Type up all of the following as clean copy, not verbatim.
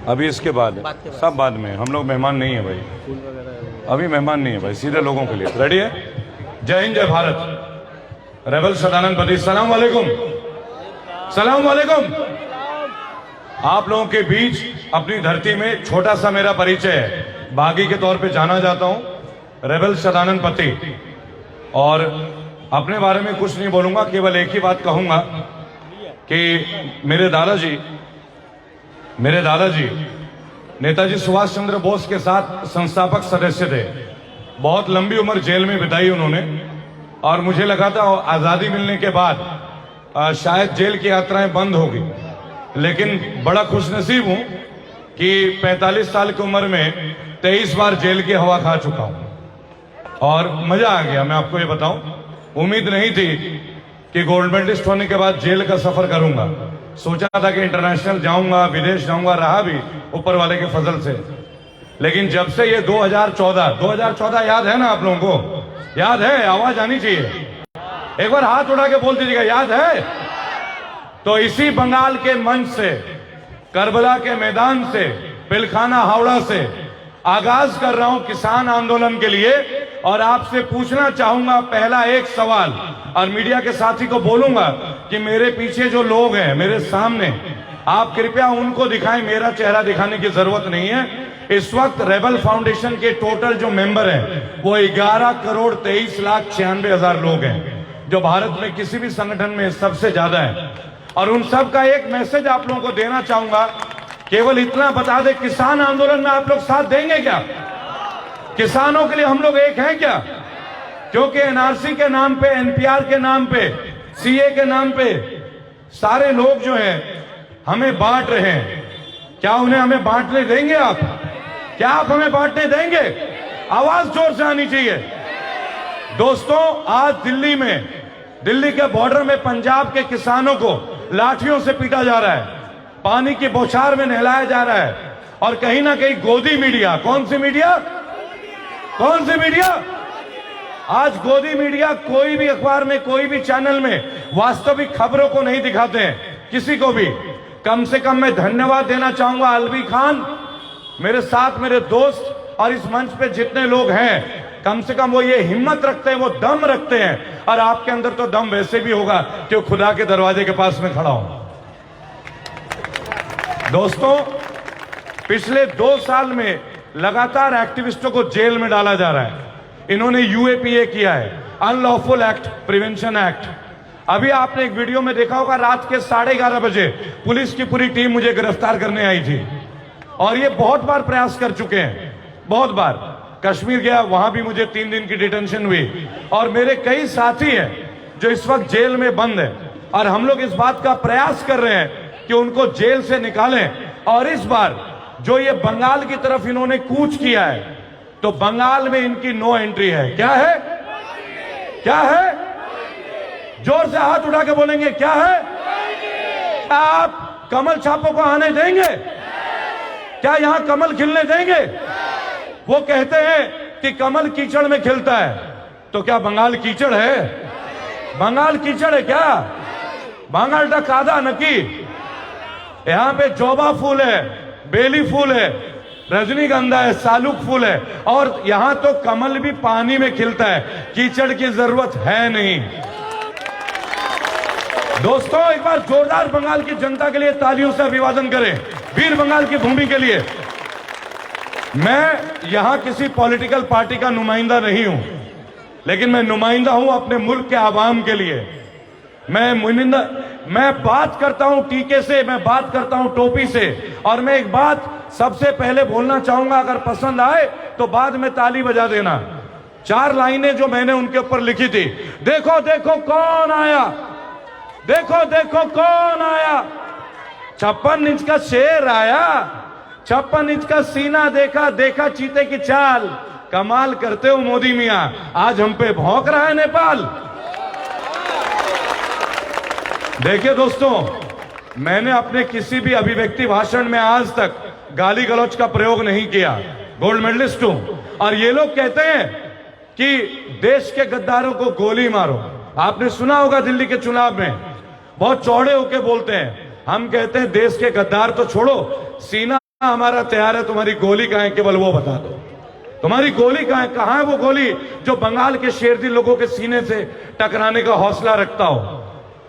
अभी इसके बाद सब बाद में, हम लोग मेहमान नहीं है भाई, अभी मेहमान नहीं है भाई, सीधे लोगों के लिए। रेडी है? जय हिंद, जय भारत। रेबल सदानंद पति, सलाम वालेकुम, सलाम वालेकुम। आप लोगों के बीच अपनी धरती में छोटा सा मेरा परिचय है, बागी के तौर पे जाना जाता हूं, रेबल सदानंद पति। और अपने बारे में कुछ नहीं बोलूंगा, केवल एक ही बात कहूंगा कि मेरे दादाजी नेताजी सुभाष चंद्र बोस के साथ संस्थापक सदस्य थे। बहुत लंबी उम्र जेल में बिताई उन्होंने, और मुझे लगा था आजादी मिलने के बाद शायद जेल की यात्राएं बंद होगी, लेकिन बड़ा खुशनसीब हूं कि 45 साल की उम्र में 23 बार जेल की हवा खा चुका हूं और मजा आ गया। मैं आपको ये बताऊं, उम्मीद नहीं थी कि गोल्ड मेडलिस्ट होने के बाद जेल का सफर करूंगा। सोचा था कि इंटरनेशनल जाऊंगा, विदेश जाऊंगा, रहा भी ऊपर वाले के फजल से। लेकिन जब से ये 2014 याद है ना आप लोगों को? याद है? आवाज आनी चाहिए, एक बार हाथ उठा के बोल दीजिएगा, याद है? तो इसी बंगाल के मंच से, करबला के मैदान से, पिलखाना हावड़ा से आगाज कर रहा हूं किसान आंदोलन के लिए। और आपसे पूछना चाहूंगा पहला एक सवाल, और मीडिया के साथी को बोलूंगा कि मेरे पीछे जो लोग हैं, मेरे सामने, आप कृपया उनको दिखाएं, मेरा चेहरा दिखाने की जरूरत नहीं है। इस वक्त रेबल फाउंडेशन के टोटल जो मेंबर हैं वो 11,23,96,000 लोग हैं, जो भारत में किसी भी संगठन में सबसे ज्यादा है। और उन सब का एक मैसेज आप लोगों को देना चाहूंगा, केवल इतना बता दे, किसान आंदोलन में आप लोग साथ देंगे क्या? किसानों के लिए हम लोग एक हैं क्या? क्योंकि एनआरसी के नाम पे, एनपीआर के नाम पे, सीए के नाम पे सारे लोग जो हैं हमें बांट रहे हैं। क्या उन्हें हमें बांटने देंगे आप? क्या आप हमें बांटने देंगे? आवाज जोर से आनी चाहिए। दोस्तों, आज दिल्ली के बॉर्डर में पंजाब के किसानों को लाठियों से पीटा जा रहा है, पानी की बौछार में नहलाया जा रहा है, और कहीं ना कहीं गोदी मीडिया, कौन सी मीडिया? आज गोदी मीडिया कोई भी अखबार में, कोई भी चैनल में वास्तविक खबरों को नहीं दिखाते हैं, किसी को भी। कम से कम मैं धन्यवाद देना चाहूंगा अलवी खान, मेरे साथ मेरे दोस्त, और इस मंच पे जितने लोग हैं, कम से कम वो ये हिम्मत रखते हैं, वो दम रखते हैं। और आपके अंदर तो दम वैसे भी होगा कि वो खुदा के दरवाजे के पास में खड़ा हूं। दोस्तों, पिछले 2 साल में लगातार एक्टिविस्टों को जेल में डाला जा रहा है। इन्होंने यूएपीए किया है, अनलॉफुल एक्ट प्रिवेंशन एक्ट। अभी आपने एक वीडियो में देखा होगा, रात के 11:30 बजे पुलिस की पूरी टीम मुझे गिरफ्तार करने आई थी, और ये बहुत बार प्रयास कर चुके हैं, बहुत बार। कश्मीर गया, वहां भी मुझे 3 दिन की डिटेंशन हुई। और मेरे कई साथी हैं जो इस वक्त जेल में बंद हैं, और हम लोग इस बात का प्रयास कर रहे हैं कि उनको जेल से निकालें। और इस बार जो ये बंगाल की तरफ इन्होंने कूच किया है, तो बंगाल में इनकी नो एंट्री है। क्या है? क्या है? जोर से हाथ उठा के बोलेंगे, क्या है? क्या आप कमल छापों को आने देंगे? क्या यहां कमल खिलने देंगे? वो कहते हैं कि कमल कीचड़ में खिलता है, तो क्या बंगाल कीचड़ है? बंगाल कीचड़ है क्या? बंगाल का कादा नकी। यहां पे जोबा फूल है, बेली फूल है, रजनीगंधा है, सालुक फूल है, और यहां तो कमल भी पानी में खिलता है, कीचड़ की जरूरत है नहीं। दोस्तों, एक बार जोरदार बंगाल की जनता के लिए तालियों से अभिवादन करें, वीर बंगाल की भूमि के लिए। मैं यहां किसी पॉलिटिकल पार्टी का नुमाइंदा नहीं हूं, लेकिन मैं नुमाइंदा हूं अपने मुल्क के आवाम के लिए। मैं बात करता हूं टीके से, मैं बात करता हूं टोपी से। और मैं एक बात सबसे पहले बोलना चाहूंगा, अगर पसंद आए तो बाद में ताली बजा देना। 4 लाइनें जो मैंने उनके ऊपर लिखी थी, देखो देखो कौन आया, देखो देखो कौन आया, 56 इंच का शेर आया, 56 इंच का सीना देखा, देखा चीते की चाल, कमाल करते हो मोदी मियां, आज हम पे भौंक रहा है नेपाल। देखिए दोस्तों, मैंने अपने किसी भी अभिव्यक्ति भाषण में आज तक गाली गलौज का प्रयोग नहीं किया, गोल्ड मेडलिस्ट हूं। और ये लोग कहते हैं कि देश के गद्दारों को गोली मारो। आपने सुना होगा दिल्ली के चुनाव में बहुत चौड़े होके बोलते हैं, हम कहते हैं देश के गद्दार तो छोड़ो, सीना हमारा तैयार है, तुम्हारी गोली कहां है केवल वो बता दो। तुम्हारी गोली कहां है वो गोली जो बंगाल के शेरदिल लोगों के सीने से टकराने का हौसला रखता हो।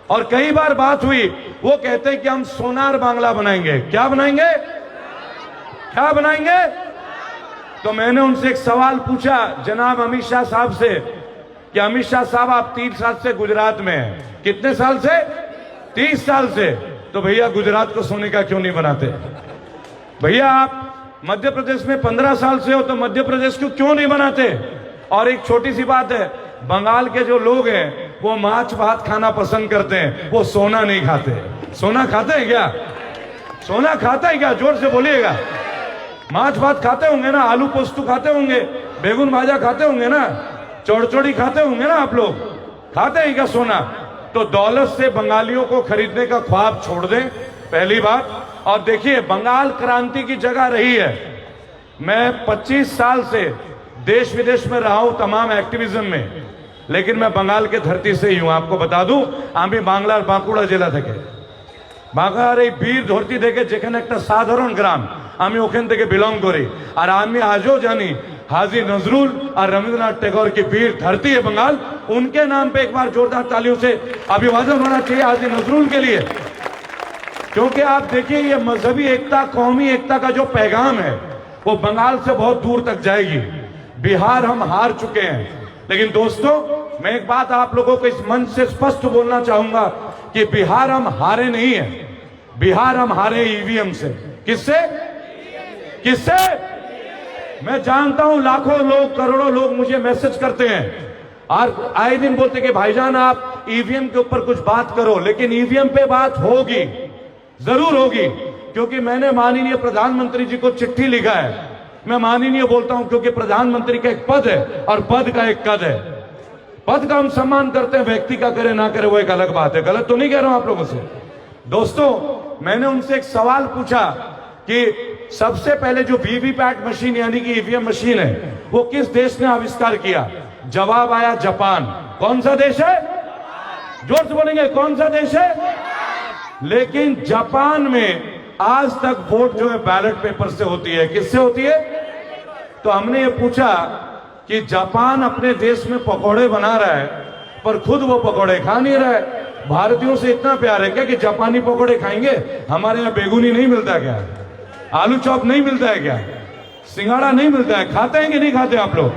और कई बार बात हुई, वो कहते हैं कि हम सोनार बांग्ला बनाएंगे। क्या बनाएंगे? क्या बनाएंगे? तो मैंने उनसे एक सवाल पूछा जनाब अमित शाह साहब से कि अमित शाह साहब आप 3 साल से गुजरात में हैं। कितने साल से? 30 साल से। तो भैया गुजरात को सोने का क्यों नहीं बनाते? भैया आप मध्य प्रदेश में 15 साल से हो तो मध्य प्रदेश को क्यों नहीं बनाते? और एक छोटी सी बात है, बंगाल के जो लोग हैं वो माछ भात खाना पसंद करते हैं, वो सोना नहीं खाते। सोना खाते हैं क्या? सोना खाता है क्या? जोर से बोलिएगा। माछ भात खाते होंगे ना, आलू पोस्तू खाते होंगे, बेगुन भाजा खाते होंगे ना, चौड़चौड़ी खाते होंगे ना, आप लोग खाते हैं क्या सोना? तो दौलत से बंगालियों को खरीदने का ख्वाब छोड़ दें, पहली बात। और देखिए, बंगाल क्रांति की जगह रही है। मैं 25 साल से देश विदेश में रहा हूं तमाम एक्टिविज्म में, लेकिन मैं बंगाल के धरती से ही हूं। आपको बता दूं, আমি বাংলার বাঁকুড়া জেলা থেকে, বাংলার এই বীর ধরती থেকে যেখানে একটা সাধারণ গ্রাম, আমি ওখান থেকে বিলং করি। আর আমি আজও জানি हाजी नजरुल और रविंद्रनाथ टैगोर की वीर धरती है बंगाल। उनके नाम पे एक बार जोरदार तालियों से अभिवादन होना चाहिए हाजी नजरुल के लिए, क्योंकि आप देखिए ये मजहबी एकता, कौमी एकता का जो पैगाम है वो बंगाल से बहुत दूर तक जाएगी। बिहार हम हार चुके हैं, लेकिन दोस्तों मैं एक बात आप लोगों को इस मंच से स्पष्ट बोलना चाहूंगा कि बिहार हम हारे नहीं है, बिहार हम हारे ईवीएम से। किससे? किससे? मैं जानता हूं लाखों लोग, करोड़ों लोग मुझे मैसेज करते हैं और आए दिन बोलते कि भाईजान आप ईवीएम के ऊपर कुछ बात करो, लेकिन ईवीएम पे बात होगी, जरूर होगी, क्योंकि मैंने माननीय प्रधानमंत्री जी को चिट्ठी लिखा है। मैं माननीय बोलता हूं क्योंकि प्रधानमंत्री का एक पद है और पद का एक कद है। पद का हम सम्मान करते हैं, व्यक्ति का करे ना करे वो एक अलग बात है। गलत तो नहीं कह रहा हूं आप लोगों से। दोस्तों मैंने उनसे एक सवाल पूछा कि सबसे पहले जो वीवीपैट मशीन यानी कि ईवीएम मशीन है वो किस देश ने आविष्कार किया? जवाब आया जापान। कौन सा देश है? जोर से बोलेंगे, कौन सा देश है? लेकिन जापान में आज तक वोट जो है बैलेट पेपर से होती है। किससे होती है? तो हमने ये पूछा कि जापान अपने देश में पकौड़े बना रहा है पर खुद वो पकौड़े खा नहीं रहा है। भारतीयों से इतना प्यार है क्या कि जापानी पकौड़े खाएंगे? हमारे यहाँ बेगुनी नहीं मिलता क्या? आलू चॉप नहीं मिलता है क्या? सिंगाड़ा नहीं मिलता है? खाते हैं कि नहीं खाते आप लोग?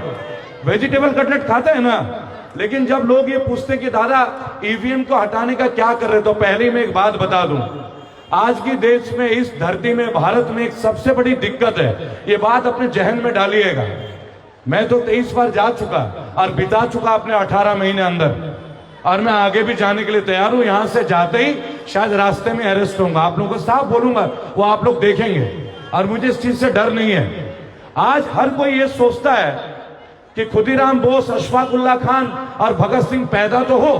वेजिटेबल कटलेट खाते हैं ना? लेकिन जब लोग ये पूछते हैं कि दादा ईवीएम को हटाने का क्या कर रहे, तो पहले मैं एक बात बता दूं, आज की देश में, इस धरती में, भारत में एक सबसे बड़ी दिक्कत है। ये बात अपने जहन में डालिएगा। मैं तो 23 बार जा चुका और बिता चुका अपने 18 महीने अंदर, और मैं आगे भी जाने के लिए तैयार हूं। यहां से जाते ही शायद रास्ते में अरेस्ट होऊंगा, आप लोगों को साफ बोलूंगा, वो आप लोग देखेंगे, और मुझे इस चीज से डर नहीं है। आज हर कोई ये सोचता है कि खुदीराम बोस, अशफाक उल्लाह खान और भगत सिंह पैदा तो हो,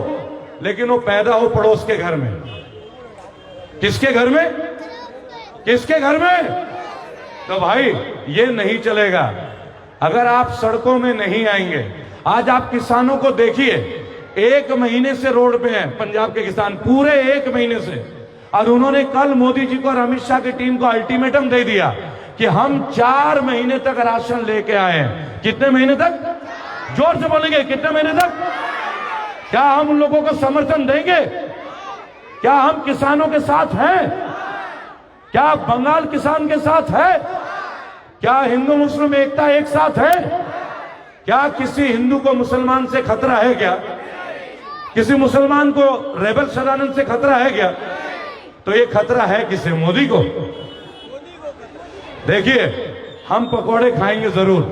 लेकिन वो पैदा हो पड़ोस के घर में। किसके घर में? किसके घर में? तो भाई ये नहीं चलेगा अगर आप सड़कों में नहीं आएंगे। आज आप किसानों को देखिए, 1 महीने से रोड पे हैं पंजाब के किसान, पूरे 1 महीने से, और उन्होंने कल मोदी जी को और अमित शाह की टीम को अल्टीमेटम दे दिया कि हम 4 महीने तक राशन लेके आए हैं। कितने महीने तक? जोर से बोलेंगे, कितने महीने तक? क्या हम उन लोगों को समर्थन देंगे? क्या हम किसानों के साथ हैं? क्या बंगाल किसान के साथ है? क्या हिंदू मुस्लिम एकता एक साथ है? क्या किसी हिंदू को मुसलमान से खतरा है क्या? किसी मुसलमान को रेबल सदानंद से खतरा है क्या? तो ये खतरा है किसे? मोदी को। देखिए हम पकोड़े खाएंगे जरूर,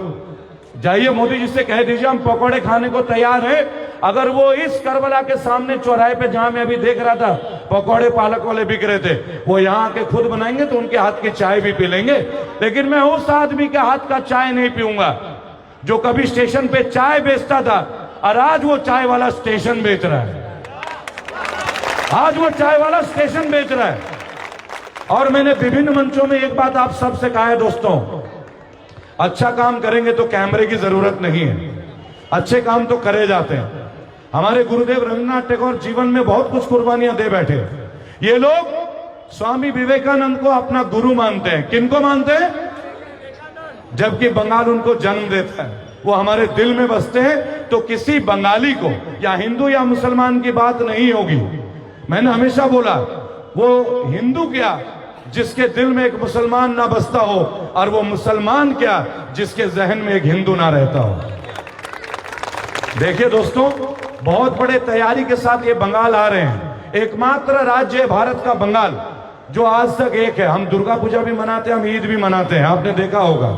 जाइए मोदी जी से कह दीजिए हम पकोड़े खाने को तैयार हैं। अगर वो इस करबला के सामने चौराहे पे, जहां मैं अभी देख रहा था पकोड़े पालक वाले बिक रहे थे, वो यहाँ आके खुद बनाएंगे तो उनके हाथ की चाय भी पी लेंगे। लेकिन मैं उस आदमी के हाथ का चाय नहीं पीऊंगा जो कभी स्टेशन पे चाय बेचता था और आज वो चाय वाला स्टेशन बेच रहा है। आज वो चाय वाला स्टेशन बेच रहा है। और मैंने विभिन्न मंचों में एक बात आप सबसे कहा है दोस्तों, अच्छा काम करेंगे तो कैमरे की जरूरत नहीं है, अच्छे काम तो करे जाते हैं। हमारे गुरुदेव रविंद्रनाथ टैगोर जीवन में बहुत कुछ कुर्बानियां दे बैठे। ये लोग स्वामी विवेकानंद को अपना गुरु मानते हैं। किनको मानते हैं? जबकि बंगाल उनको जन्म देता है, वो हमारे दिल में बसते हैं। तो किसी बंगाली को या हिंदू या मुसलमान की बात नहीं होगी। मैंने हमेशा बोला, वो हिंदू क्या जिसके दिल में एक मुसलमान ना बसता हो, और वो मुसलमान क्या जिसके जहन में एक हिंदू ना रहता हो। देखिए दोस्तों, बहुत बड़े तैयारी के साथ ये बंगाल आ रहे हैं। एकमात्र राज्य है भारत का बंगाल जो आज तक एक है। हम दुर्गा पूजा भी मनाते हैं, हम ईद भी मनाते हैं, आपने देखा होगा।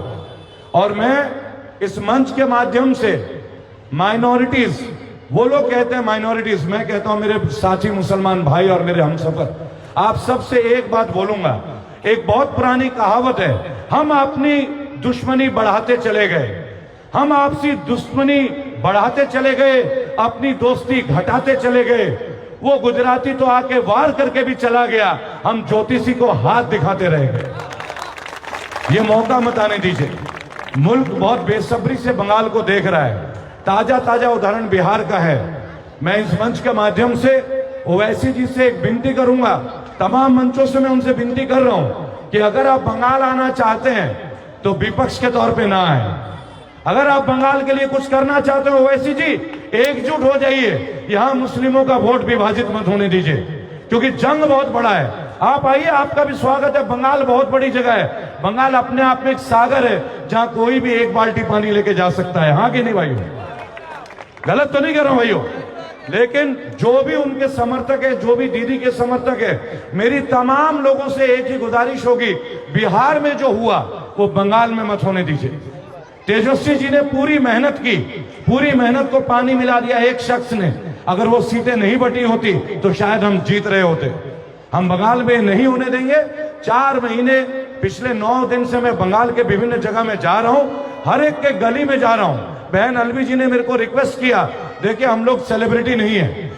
और मैं इस मंच के माध्यम से माइनॉरिटीज, वो लोग कहते हैं माइनॉरिटीज, मैं कहता हूं मेरे साथी मुसलमान भाई और मेरे हमसफर, आप सबसे एक बात बोलूंगा। एक बहुत पुरानी कहावत है, हम अपनी दुश्मनी बढ़ाते चले गए, हम आपसी दुश्मनी बढ़ाते चले गए, अपनी दोस्ती घटाते चले गए। वो गुजराती तो आके वार करके भी चला गया, हम ज्योतिषी को हाथ दिखाते रह गए। ये मौका मत आने दीजिए। मुल्क बहुत बेसब्री से बंगाल को देख रहा है। ताजा ताजा उदाहरण बिहार का है। मैं इस मंच के माध्यम से ओवैसी जी से एक विनती करूंगा, तमाम मंचों से मैं उनसे विनती कर रहा हूं कि अगर आप बंगाल आना चाहते हैं तो विपक्ष के तौर पे ना आए। अगर आप बंगाल के लिए कुछ करना चाहते हो ओवैसी जी, एकजुट हो जाइए। यहां मुस्लिमों का वोट विभाजित मत होने दीजिए, क्योंकि जंग बहुत बड़ा है। आप आइए, आपका भी स्वागत है। बंगाल बहुत बड़ी जगह है। बंगाल अपने आप में एक सागर है जहां कोई भी एक बाल्टी पानी लेके जा सकता है। हाँ कि नहीं भाइयों? गलत तो नहीं कर रहा हूं भाइयों। लेकिन जो भी उनके समर्थक है, जो भी दीदी के समर्थक है, मेरी तमाम लोगों से एक ही गुजारिश होगी, बिहार में जो हुआ वो बंगाल में मत होने दीजिए। तेजस्वी जी ने पूरी मेहनत की, पूरी मेहनत को पानी मिला दिया एक शख्स ने। अगर वो सीटें नहीं बटी होती तो शायद हम जीत रहे होते। हम बंगाल में नहीं होने देंगे। 4 महीने पिछले 9 दिन से मैं बंगाल के विभिन्न जगह में जा रहा हूं, हर एक के गली में जा रहा हूं। बहन अलवी जी ने मेरे को रिक्वेस्ट किया, देखिए हम लोग सेलिब्रिटी नहीं है,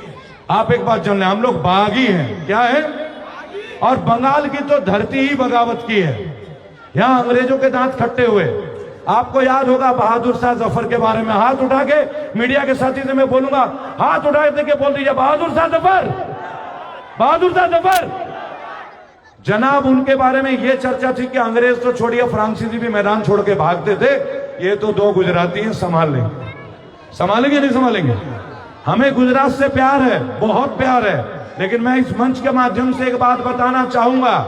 आप एक बात जान लें, हम लोग बागी हैं। क्या है? और बंगाल की तो धरती ही बगावत की है। यहां अंग्रेजों के दांत खट्टे हुए। आपको याद होगा बहादुर शाह जफर के बारे में, हाथ उठा के मीडिया के साथी से मैं बोलूंगा, हाथ उठा के बोल दीजिए बहादुर शाह जफर, बहादुर शाह जफर। जनाब, उनके बारे में यह चर्चा थी कि अंग्रेज तो छोड़िए, फ्रांसीसी भी मैदान छोड़ के भागते थे। ये तो 2 गुजराती हैं, संभाल लेंगे। संभालेंगे नहीं संभालेंगे? हमें गुजरात से प्यार है, बहुत प्यार है। लेकिन मैं इस मंच के माध्यम से एक बात बताना चाहूंगा,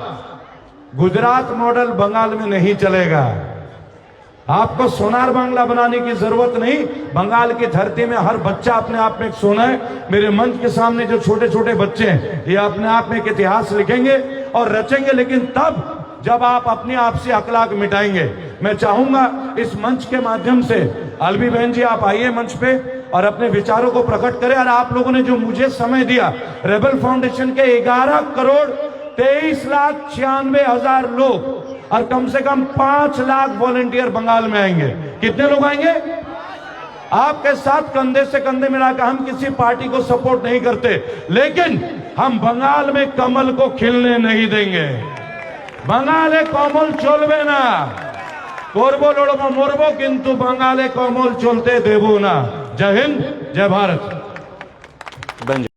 गुजरात मॉडल बंगाल में नहीं चलेगा। आपको सोनार बांग्ला बनाने की जरूरत नहीं। बंगाल की धरती में हर बच्चा अपने आप में एक सोना है। मेरे मंच के सामने जो छोटे छोटे बच्चे हैं, ये अपने आप में एक इतिहास लिखेंगे और रचेंगे, लेकिन तब जब आप अपनी आपसी अखलाक मिटाएंगे। मैं चाहूंगा इस मंच के माध्यम से, अलवी बहन जी आप आइए मंच पे और अपने विचारों को प्रकट करें। और आप लोगों ने जो मुझे समय दिया, रेबल फाउंडेशन के 11 करोड़ 23,96,000 लोग और कम से कम 5 लाख वॉलंटियर बंगाल में आएंगे। कितने लोग आएंगे? आपके साथ कंधे से कंधे मिलाकर। हम किसी पार्टी को सपोर्ट नहीं करते, लेकिन हम बंगाल में कमल को खिलने नहीं देंगे। बंगाले कमल चलबे ना, करबो लड़बो मरबो, किंतु बंगाले कमल चलते देबो ना। जय हिंद, जय भारत।